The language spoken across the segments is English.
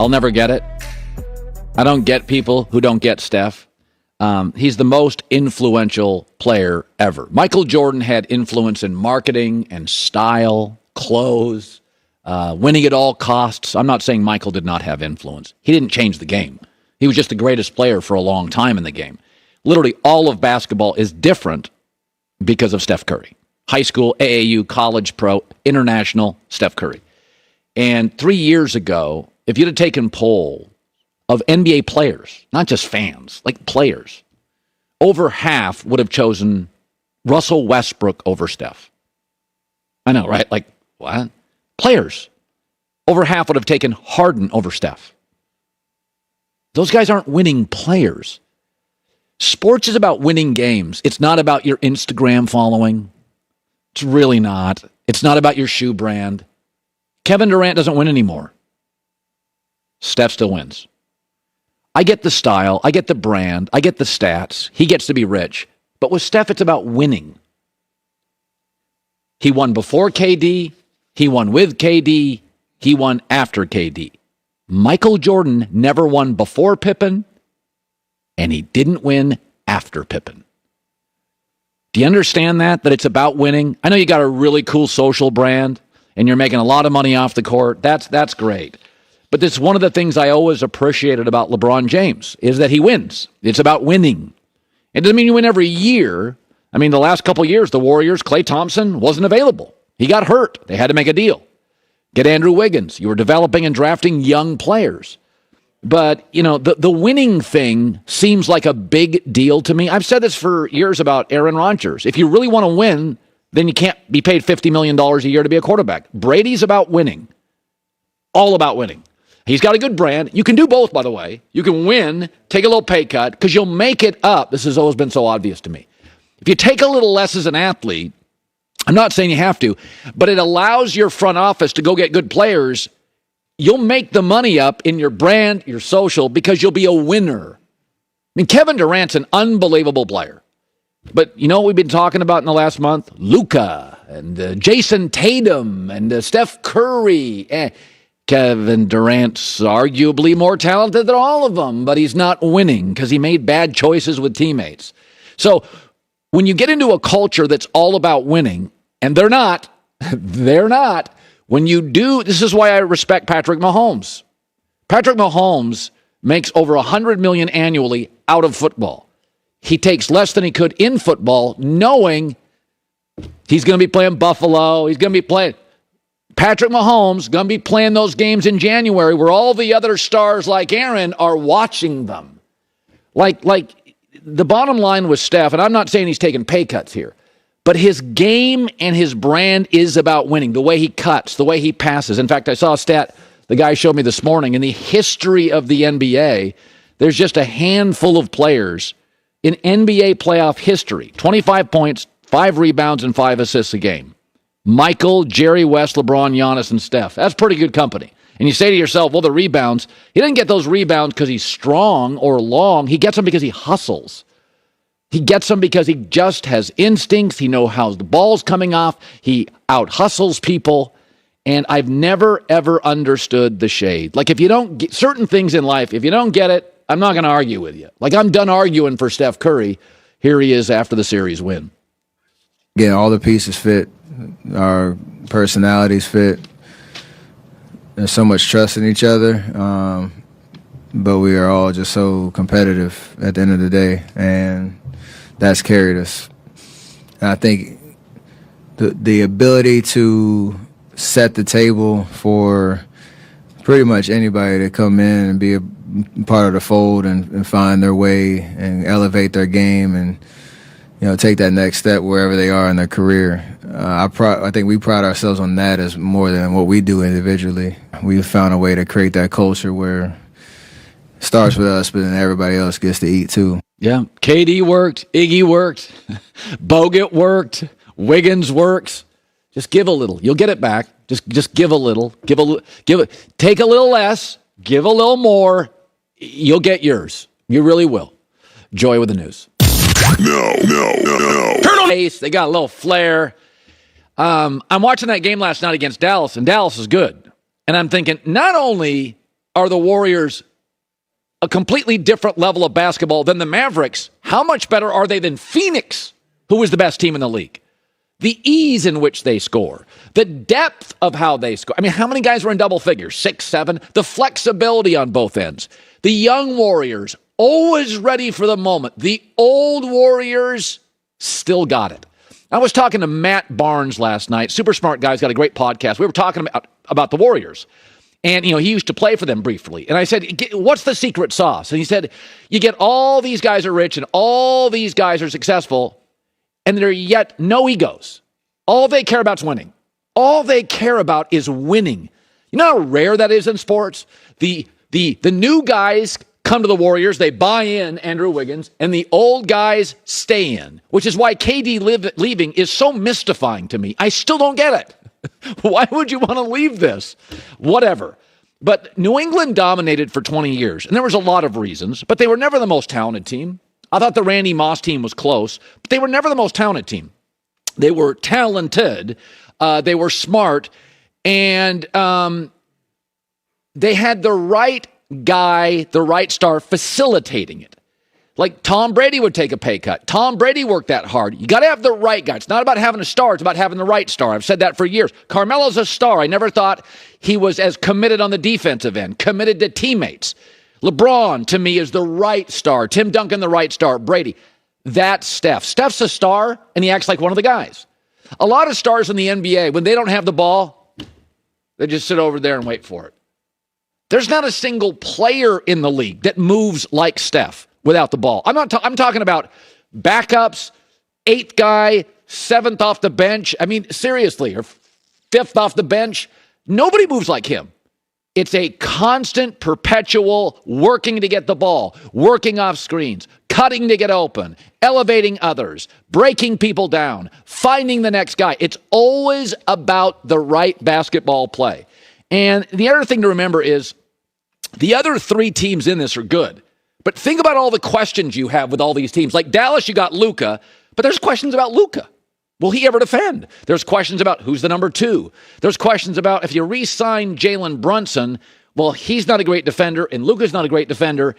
I'll never get it. I don't get people who don't get Steph. He's the most influential player ever. Michael Jordan had influence in marketing and style, clothes, winning at all costs. I'm not saying Michael did not have influence. He didn't change the game. He was just the greatest player for a long time in the game. Literally all of basketball is different because of Steph Curry. High school, AAU, college, pro, international, Steph Curry. And 3 years ago, if you'd have taken poll of NBA players, not just fans, like players, over half would have chosen Russell Westbrook over Steph. I know, right? Like, what? Players. Over half would have taken Harden over Steph. Those guys aren't winning players. Sports is about winning games. It's not about your Instagram following. It's really not. It's not about your shoe brand. Kevin Durant doesn't win anymore. Steph still wins. I get the style. I get the brand. I get the stats. He gets to be rich. But with Steph, it's about winning. He won before KD. He won with KD. He won after KD. Michael Jordan never won before Pippen, and he didn't win after Pippen. Do you understand that it's about winning? I know you got a really cool social brand, and you're making a lot of money off the court. That's great. But this is one of the things I always appreciated about LeBron James is that he wins. It's about winning. It doesn't mean you win every year. I mean, the last couple of years, the Warriors, Klay Thompson wasn't available. He got hurt. They had to make a deal. Get Andrew Wiggins. You were developing and drafting young players. But, you know, the winning thing seems like a big deal to me. I've said this for years about Aaron Rodgers. If you really want to win, then you can't be paid $50 million a year to be a quarterback. Brady's about winning. All about winning. He's got a good brand. You can do both, by the way. You can win, take a little pay cut, because you'll make it up. This has always been so obvious to me. If you take a little less as an athlete, I'm not saying you have to, but it allows your front office to go get good players. You'll make the money up in your brand, your social, because you'll be a winner. I mean, Kevin Durant's an unbelievable player. But you know what we've been talking about in the last month? Luka and Jason Tatum and Steph Curry. Kevin Durant's arguably more talented than all of them, but he's not winning because he made bad choices with teammates. So when you get into a culture that's all about winning, and they're not, when you do, this is why I respect Patrick Mahomes. Patrick Mahomes makes over $100 million annually out of football. He takes less than he could in football, knowing he's going to be playing Buffalo. He's going to be playing. Patrick Mahomes going to be playing those games in January where all the other stars like Aaron are watching them. Like the bottom line with Steph, and I'm not saying he's taking pay cuts here, but his game and his brand is about winning. The way he cuts, the way he passes. In fact, I saw a stat the guy showed me this morning. In the history of the NBA, there's just a handful of players in NBA playoff history, 25 points, 5 rebounds, and 5 assists a game. Michael, Jerry West, LeBron, Giannis, and Steph. That's pretty good company. And you say to yourself, well, the rebounds, he didn't get those rebounds because he's strong or long. He gets them because he hustles. He gets them because he just has instincts. He knows how the ball's coming off. He out-hustles people. And I've never, ever understood the shade. Like, if you don't get certain things in life, if you don't get it, I'm not going to argue with you. Like, I'm done arguing for Steph Curry. Here he is after the series win. Yeah, all the pieces fit. Our personalities fit. There's so much trust in each other, but we are all just so competitive at the end of the day, and that's carried us. And I think the ability to set the table for pretty much anybody to come in and be a part of the fold and find their way and elevate their game and, you know, take that next step wherever they are in their career. I think we pride ourselves on that as more than what we do individually. We've found a way to create that culture where it starts with us, but then everybody else gets to eat too. Yeah, KD worked, Iggy worked, Bogut worked, Wiggins works. Just give a little. You'll get it back. Just give a little. Give it. Take a little less. Give a little more. You'll get yours. You really will. Joy with the news. No. They got a little flair. I'm watching that game last night against Dallas, and Dallas is good. And I'm thinking, not only are the Warriors a completely different level of basketball than the Mavericks, how much better are they than Phoenix, who is the best team in the league? The ease in which they score, the depth of how they score. I mean, how many guys were in double figures? 6, 7. The flexibility on both ends. The young Warriors, always ready for the moment. The old Warriors still got it. I was talking to Matt Barnes last night. Super smart guy. He's got a great podcast. We were talking about the Warriors. And, he used to play for them briefly. And I said, what's the secret sauce? And he said, you get all these guys are rich and all these guys are successful, and there are yet no egos. All they care about is winning. All they care about is winning. You know how rare that is in sports? The new guys come to the Warriors, they buy in Andrew Wiggins, and the old guys stay in, which is why KD leaving is so mystifying to me. I still don't get it. Why would you want to leave this? Whatever. But New England dominated for 20 years, and there was a lot of reasons, but they were never the most talented team. I thought the Randy Moss team was close, but they were never the most talented team. They were talented, they were smart, and they had the right guy, the right star facilitating it. Like Tom Brady would take a pay cut. Tom Brady worked that hard. You got to have the right guy. It's not about having a star. It's about having the right star. I've said that for years. Carmelo's a star. I never thought he was as committed on the defensive end, committed to teammates. LeBron, to me, is the right star. Tim Duncan, the right star. Brady. That's Steph. Steph's a star, and he acts like one of the guys. A lot of stars in the NBA, when they don't have the ball, they just sit over there and wait for it. There's not a single player in the league that moves like Steph without the ball. I'm talking about backups, 8th guy, 7th off the bench. I mean, seriously, or 5th off the bench. Nobody moves like him. It's a constant, perpetual working to get the ball, working off screens, cutting to get open, elevating others, breaking people down, finding the next guy. It's always about the right basketball play. And the other thing to remember is the other 3 teams in this are good. But think about all the questions you have with all these teams. Like Dallas, you got Luka, but there's questions about Luka. Will he ever defend? There's questions about who's the number 2. There's questions about if you re-sign Jalen Brunson, well, he's not a great defender, and Luka's not a great defender.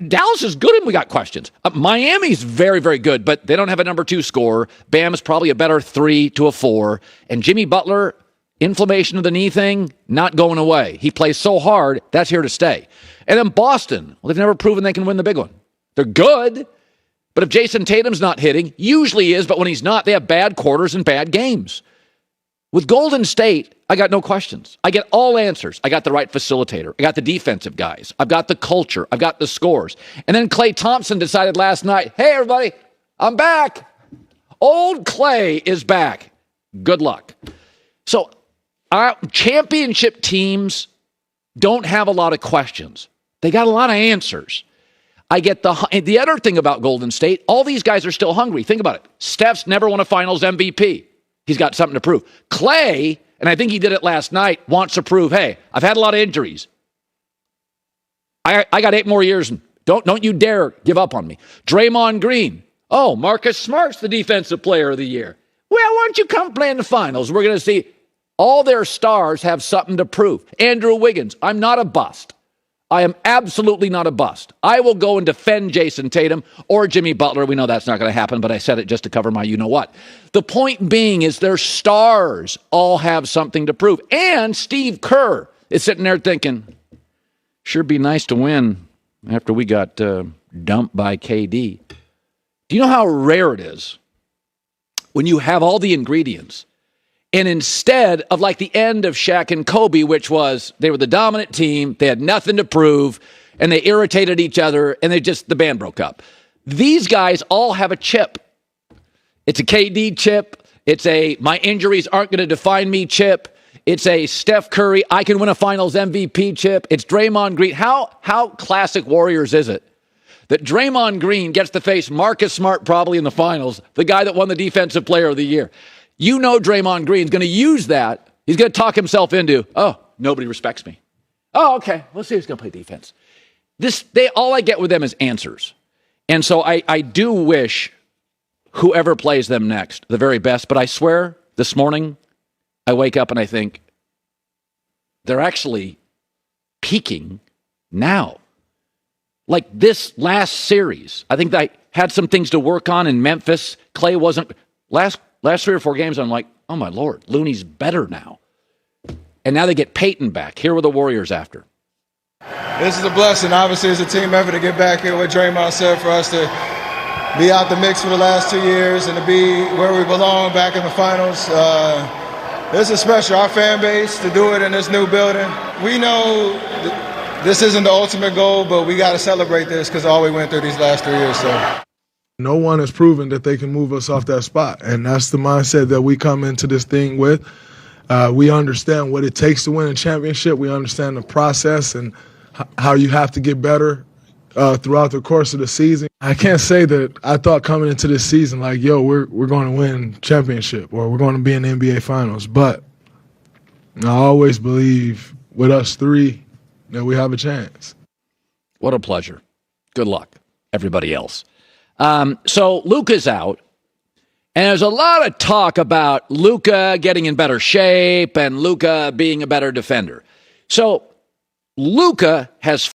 Dallas is good, and we got questions. Miami's very, very good, but they don't have a number 2 scorer. Bam is probably a better 3 to a 4. And Jimmy Butler, inflammation of the knee thing, not going away. He plays so hard, that's here to stay. And then Boston, well, they've never proven they can win the big one. They're good, but if Jason Tatum's not hitting, usually he is, but when he's not, they have bad quarters and bad games. With Golden State, I got no questions. I get all answers. I got the right facilitator. I got the defensive guys. I've got the culture. I've got the scores. And then Klay Thompson decided last night, hey, everybody, I'm back. Old Klay is back. Good luck. So our championship teams don't have a lot of questions. They got a lot of answers. I get the other thing about Golden State, all these guys are still hungry. Think about it. Steph's never won a finals MVP. He's got something to prove. Klay, and I think he did it last night, wants to prove, hey, I've had a lot of injuries. I got 8 more years, and don't you dare give up on me. Draymond Green. Oh, Marcus Smart's the defensive player of the year. Well, why don't you come play in the finals? We're going to see. All their stars have something to prove. Andrew Wiggins, I'm not a bust. I am absolutely not a bust. I will go and defend Jason Tatum or Jimmy Butler. We know that's not going to happen, but I said it just to cover my you-know-what. The point being is their stars all have something to prove. And Steve Kerr is sitting there thinking, sure be nice to win after we got dumped by KD. Do you know how rare it is when you have all the ingredients and instead of like the end of Shaq and Kobe, which was they were the dominant team, they had nothing to prove, and they irritated each other, and the band broke up. These guys all have a chip. It's a KD chip. It's a my injuries aren't going to define me chip. It's a Steph Curry, I can win a finals MVP chip. It's Draymond Green. How classic Warriors is it that Draymond Green gets to face Marcus Smart probably in the finals, the guy that won the defensive player of the year? You know Draymond Green's going to use that. He's going to talk himself into, oh, nobody respects me. Oh, okay, let's see who's going to play defense. All I get with them is answers. And so I do wish whoever plays them next the very best. But I swear, this morning, I wake up and I think, they're actually peaking now. Like this last series, I think they had some things to work on in Memphis. Clay wasn't last 3 or 4 games. I'm like, oh my Lord, Looney's better now. And now they get Peyton back. Here were the Warriors after. This is a blessing. Obviously, it's a team effort to get back here. What Draymond said, for us to be out the mix for the last 2 years and to be where we belong back in the finals. This is special. Our fan base, to do it in this new building. We know this isn't the ultimate goal, but we got to celebrate this because all we went through these last 3 years. So, no one has proven that they can move us off that spot, and that's the mindset that we come into this thing with. We understand what it takes to win a championship. We understand the process and how you have to get better throughout the course of the season. I can't say that I thought coming into this season like, yo, we're going to win championship or we're going to be in the NBA Finals. But I always believe with us three that we have a chance. What a pleasure. Good luck, everybody else. So Luka's out. And there's a lot of talk about Luka getting in better shape and Luka being a better defender. So Luka has